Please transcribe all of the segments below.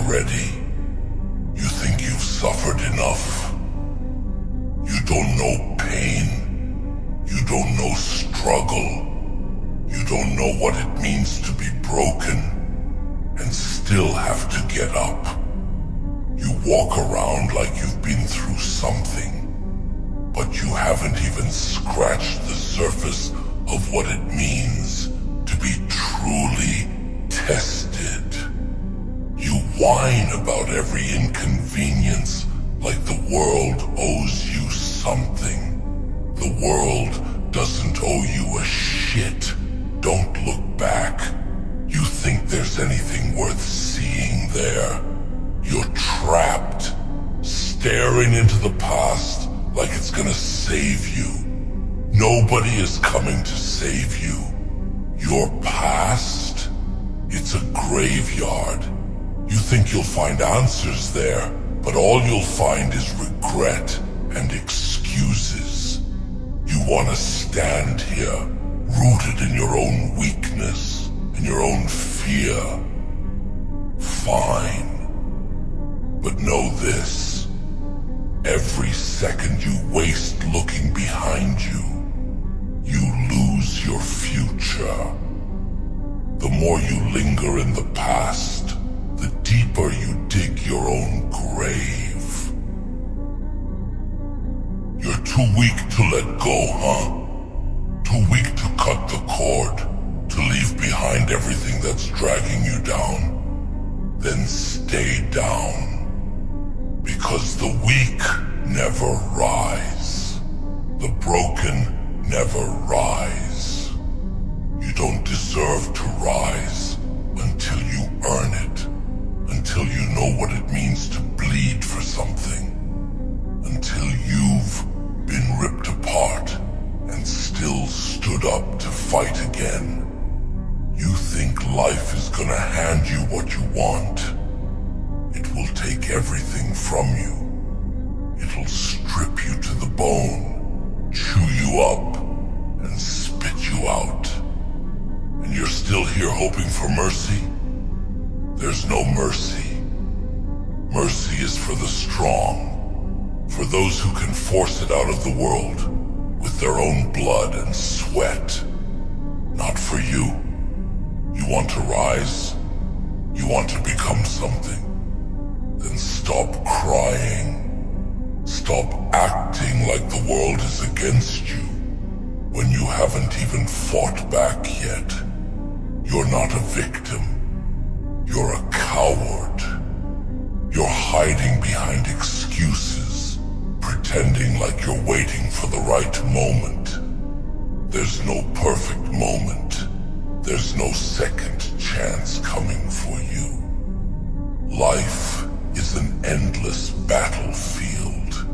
ready. You think you've suffered enough. You don't know pain. You don't know struggle. You don't know what it means to be broken and still have to get up. You walk around like you've been through something, but you haven't even scratched the surface of what it means to be truly tested. You whine about every inconvenience like the world owes you something. The world doesn't owe you a shit. Don't look back. You think there's anything worth seeing there. You're trapped, staring into the past like it's gonna save you. Nobody is coming to save you. Your past, it's a graveyard. You think you'll find answers there, but all you'll find is regret and excuses. You want to stand here, rooted in your own weakness and your own fear. Fine. But know this. Every second you waste looking behind you, you lose your future. The more you linger in the past, the deeper you dig your own grave. You're too weak to let go, huh? Too weak to cut the cord, to leave behind everything that's dragging you down. Then stay down. Because the weak never rise. The broken never rise. You don't deserve to rise until you earn it. Until you know what it means to bleed for something. Until you've been ripped apart and still stood up to fight again. You think life is gonna hand you what you want. It will take everything from you. It'll strip you to the bone, chew you up, and spit you out. And you're still here hoping for mercy? There's no mercy. Mercy is for the strong, for those who can force it out of the world with their own blood and sweat. Not for you. You want to rise? You want to become something? Then stop crying. Stop acting like the world is against you when you haven't even fought back yet. You're not a victim. You're a coward. You're hiding behind excuses, pretending like you're waiting for the right moment. There's no perfect moment. There's no second chance coming for you. Life is an endless battlefield.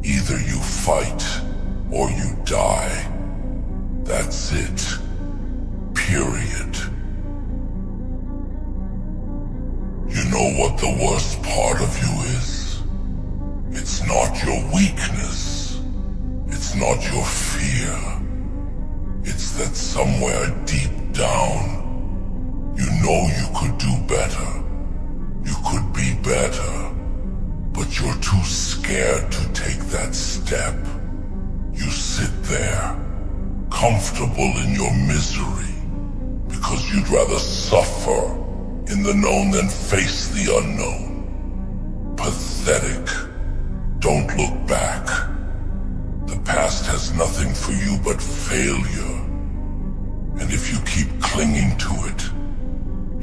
Either you fight or you die. That's it. Period. You know what the worst part of you is? It's not your weakness. It's not your fear. It's that somewhere deep down, you know you could do better. You could be better. But you're too scared to take that step. You sit there, comfortable in your misery, because you'd rather suffer in the known than face the unknown. Pathetic. Don't look back. The past has nothing for you but failure. And if you keep clinging to it,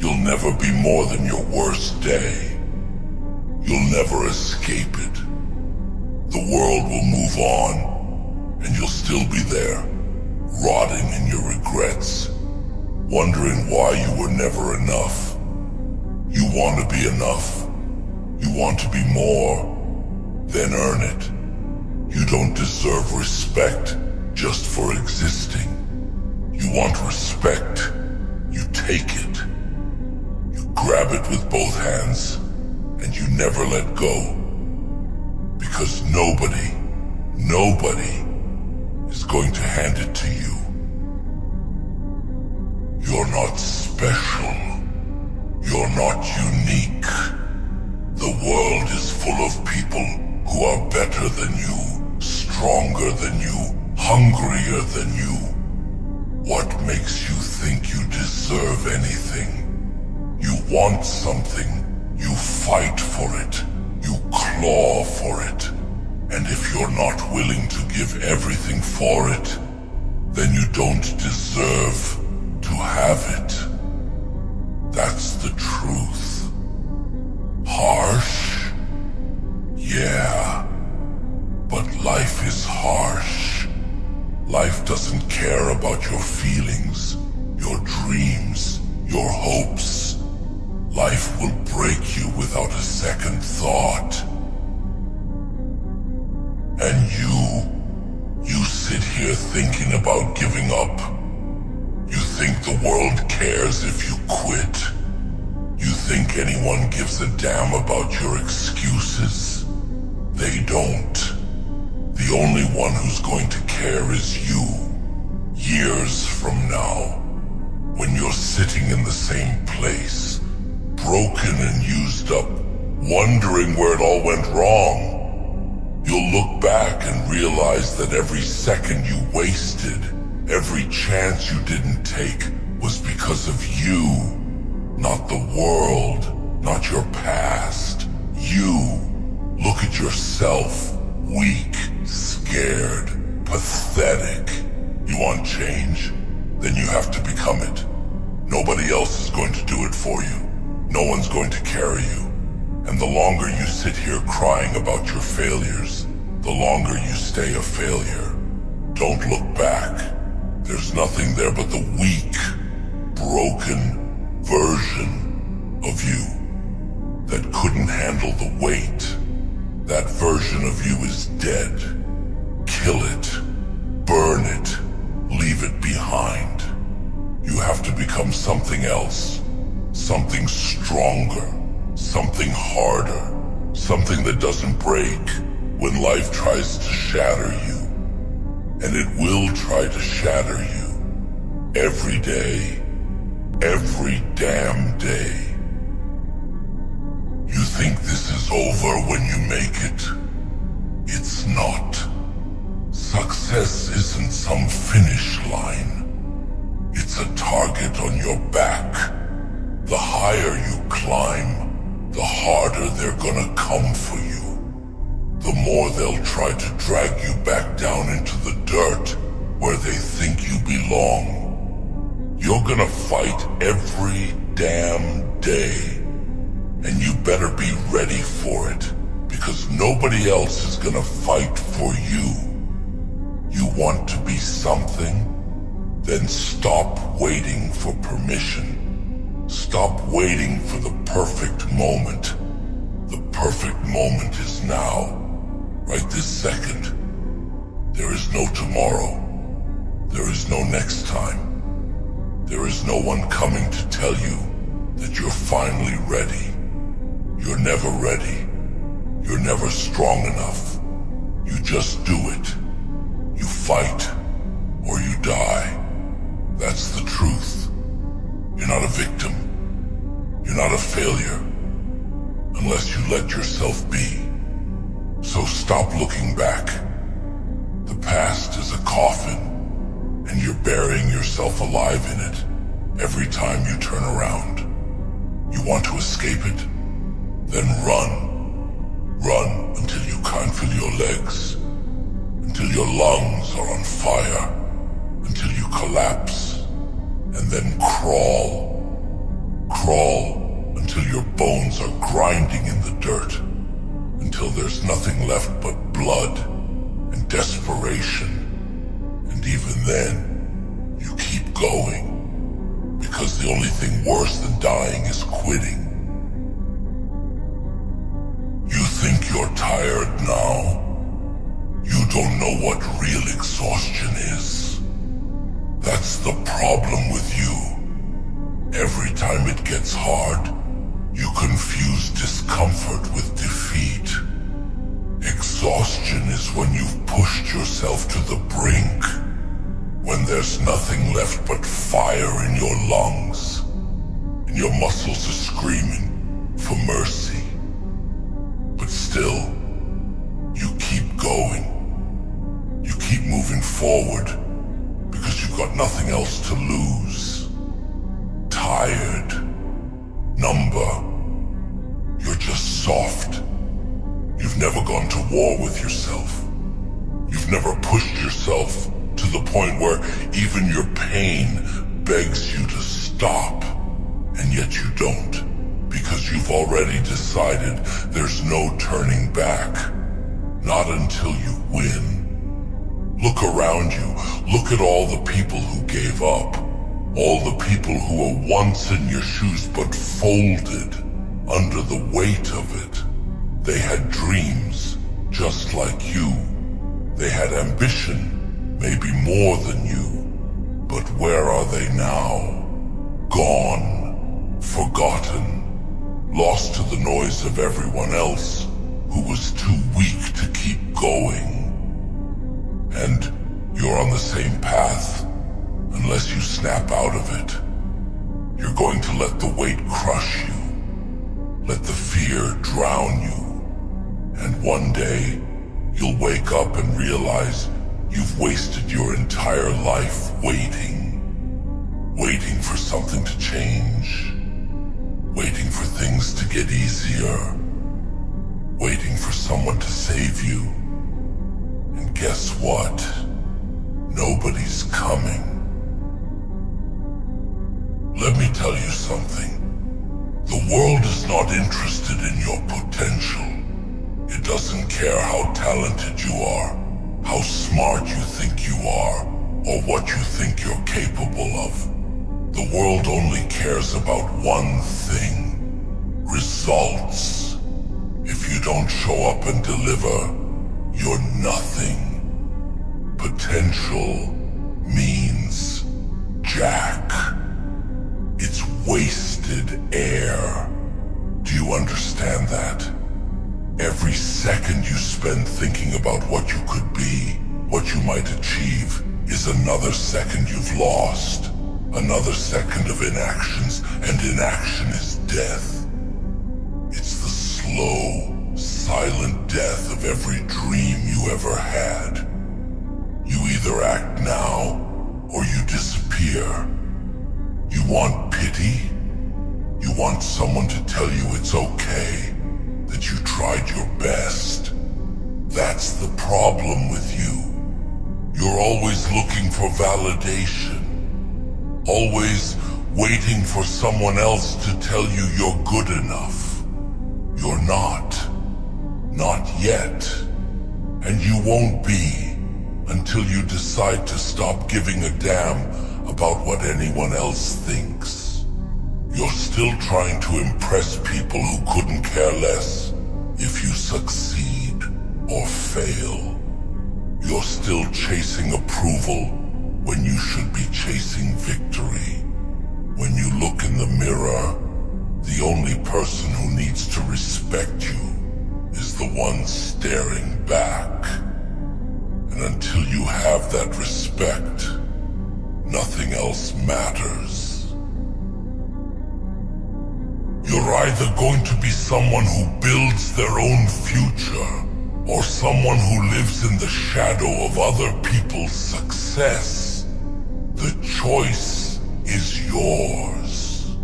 you'll never be more than your worst day. You'll never escape it. The world will move on, and you'll still be there, rotting in your regrets, wondering why you were never enough. You want to be enough. You want to be more. Then earn it. You don't deserve respect just for existing. You want respect. You take it. You grab it with both hands, and you never let go. Because nobody is going to hand it to you. You're not special. You're not unique. who are better than you, stronger than you, hungrier than you. What makes you think you deserve anything? You want something, you fight for it, you claw for it. And if you're not willing to give everything for it, then you don't deserve to have it. That's the truth. Harsh? Yeah. But life is harsh. Life doesn't care about your feelings, your dreams, your hopes. Life will break you without a second thought. And you sit here thinking about giving up. You think the world cares if you quit. You think anyone gives a damn about your excuses. They don't. The only one who's going to care is you. Years from now, when you're sitting in the same place, broken and used up, wondering where it all went wrong, you'll look back and realize that every second you wasted, every chance you didn't take, was because of you. Not the world, not your past. You. Look at yourself. Weak, scared, pathetic. You want change? Then you have to become it. Nobody else is going to do it for you. No one's going to carry you. And the longer you sit here crying about your failures, the longer you stay a failure. Don't look back. There's nothing there but the weak, broken version of you that couldn't handle the weight. That version of you is dead. Kill it. Burn it. Leave it behind. You have to become something else. Something stronger. Something harder. Something that doesn't break when life tries to shatter you. And it will try to shatter you. Every day. Every damn day. You think this is over when you make it. It's not. Success isn't some finish line. It's a target on your back. The higher you climb, the harder they're gonna come for you. The more they'll try to drag you back down into the dirt where they think you belong. You're gonna fight every damn day. And you better be ready for it, because nobody else is gonna fight for you. You want to be something? Then stop waiting for permission. Stop waiting for the perfect moment. The perfect moment is now, right this second. There is no tomorrow. There is no next time. There is no one coming to tell you that you're finally ready. You're never ready. You're never strong enough. You just do it. You fight, or you die. That's the truth. You're not a victim. You're not a failure. Unless you let yourself be. So stop looking back. The past is a coffin, and you're burying yourself alive in it every time you turn around. You want to escape it? Then run. Run until you can't feel your legs. Until your lungs are on fire. Until you collapse. And then crawl. Crawl until your bones are grinding in the dirt. Until there's nothing left but blood and desperation. And even then, you keep going. Because the only thing worse than dying is quitting. You think you're tired now? You don't know what real exhaustion is. That's the problem with you. Every time it gets hard, you confuse discomfort with defeat. Exhaustion is when you've pushed yourself to the brink. When there's nothing left but fire in your lungs. And your muscles are screaming for mercy. But still, going. You keep moving forward because you've got nothing else to lose. Tired. Number. You're just soft. You've never gone to war with yourself. You've never pushed yourself to the point where even your pain begs you to stop. And yet you don't, because you've already decided there's no turning back. Not until you win. Look around you. Look at all the people who gave up. All the people who were once in your shoes but folded under the weight of it. They had dreams, just like you. They had ambition, maybe more than you. But where are they now? Gone, forgotten, lost to the noise of everyone else who was too weak to keep going. And you're on the same path, unless you snap out of it. You're going to let the weight crush you, let the fear drown you, and one day you'll wake up and realize you've wasted your entire life waiting for something to change, waiting for things to get easier, waiting for someone to save you. And guess what? Nobody's coming. Let me tell you something. The world is not interested in your potential. It doesn't care how talented you are, how smart you think you are, or what you think you're capable of. The world only cares about one thing: results. If you don't show up and deliver, you're nothing. Potential means jack. It's wasted air. Do you understand that? Every second you spend thinking about what you could be, what you might achieve, is another second you've lost. Another second of inactions, and inaction is death. It's the slow, silent death of every dream you ever had. You either act now, or you disappear. You want pity? You want someone to tell you it's okay, that you tried your best. That's the problem with you. You're always looking for validation. Always waiting for someone else to tell you you're good enough. You're not. Not yet. And you won't be until you decide to stop giving a damn about what anyone else thinks. You're still trying to impress people who couldn't care less if you succeed or fail. You're still chasing approval when you should be chasing victory. When you look in the mirror, the only person who needs to respect you is the one staring back. And until you have that respect, nothing else matters. You're either going to be someone who builds their own future, or someone who lives in the shadow of other people's success. The choice is yours.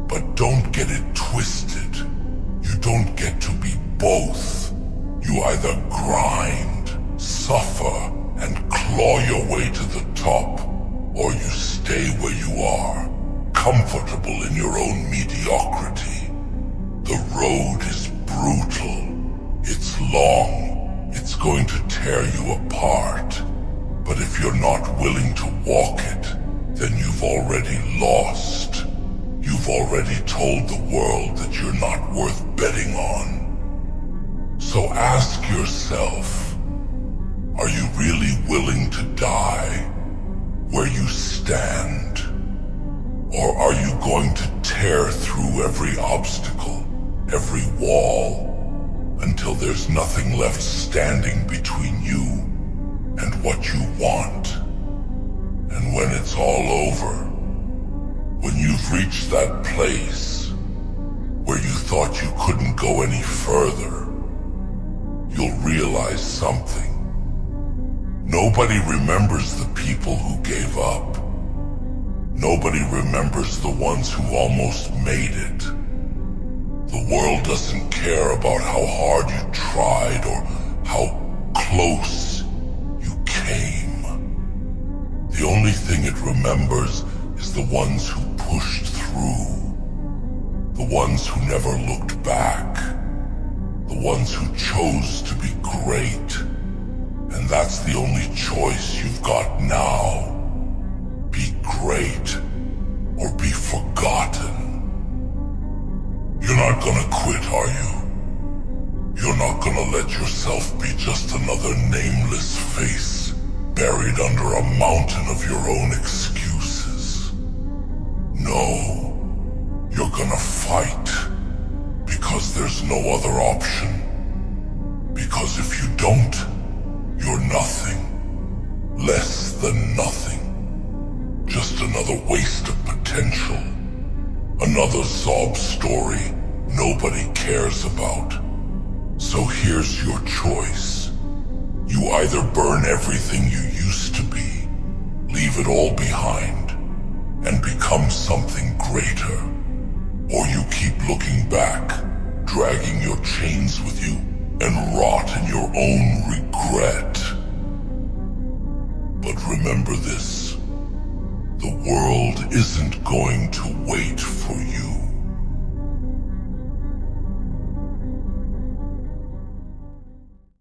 But don't get it twisted. You don't get to be both. You either grind, suffer, and claw your way to the top, or you stay where you are, comfortable in your own mediocrity. The road is brutal. It's long. It's going to tear you apart. But if you're not willing to walk it, then you've already lost. You've already told the world that you're not worth betting on. So ask yourself, are you really willing to die where you stand? Or are you going to tear through every obstacle, every wall, until there's nothing left standing between you and what you want? And when it's all over, when you've reached that place where you thought you couldn't go any further, you'll realize something. Nobody remembers the people who gave up. Nobody remembers the ones who almost made it. The world doesn't care about how hard you tried or how close you came. The only thing it remembers is the ones who pushed through. The ones who never looked back. The ones who chose to be great. And that's the only choice you've got now. Be great or be forgotten. You're not gonna quit, are you? You're not gonna let yourself be just another nameless face buried under a mountain of your own excuses. No, you're gonna fight because there's no other option. Because if you don't, you're nothing. Less than nothing. Just another waste of potential. Another sob story nobody cares about. So here's your choice. You either burn everything you used to be, leave it all behind, and become something greater. Or you keep looking back, dragging your chains with you, and rot in your own regret.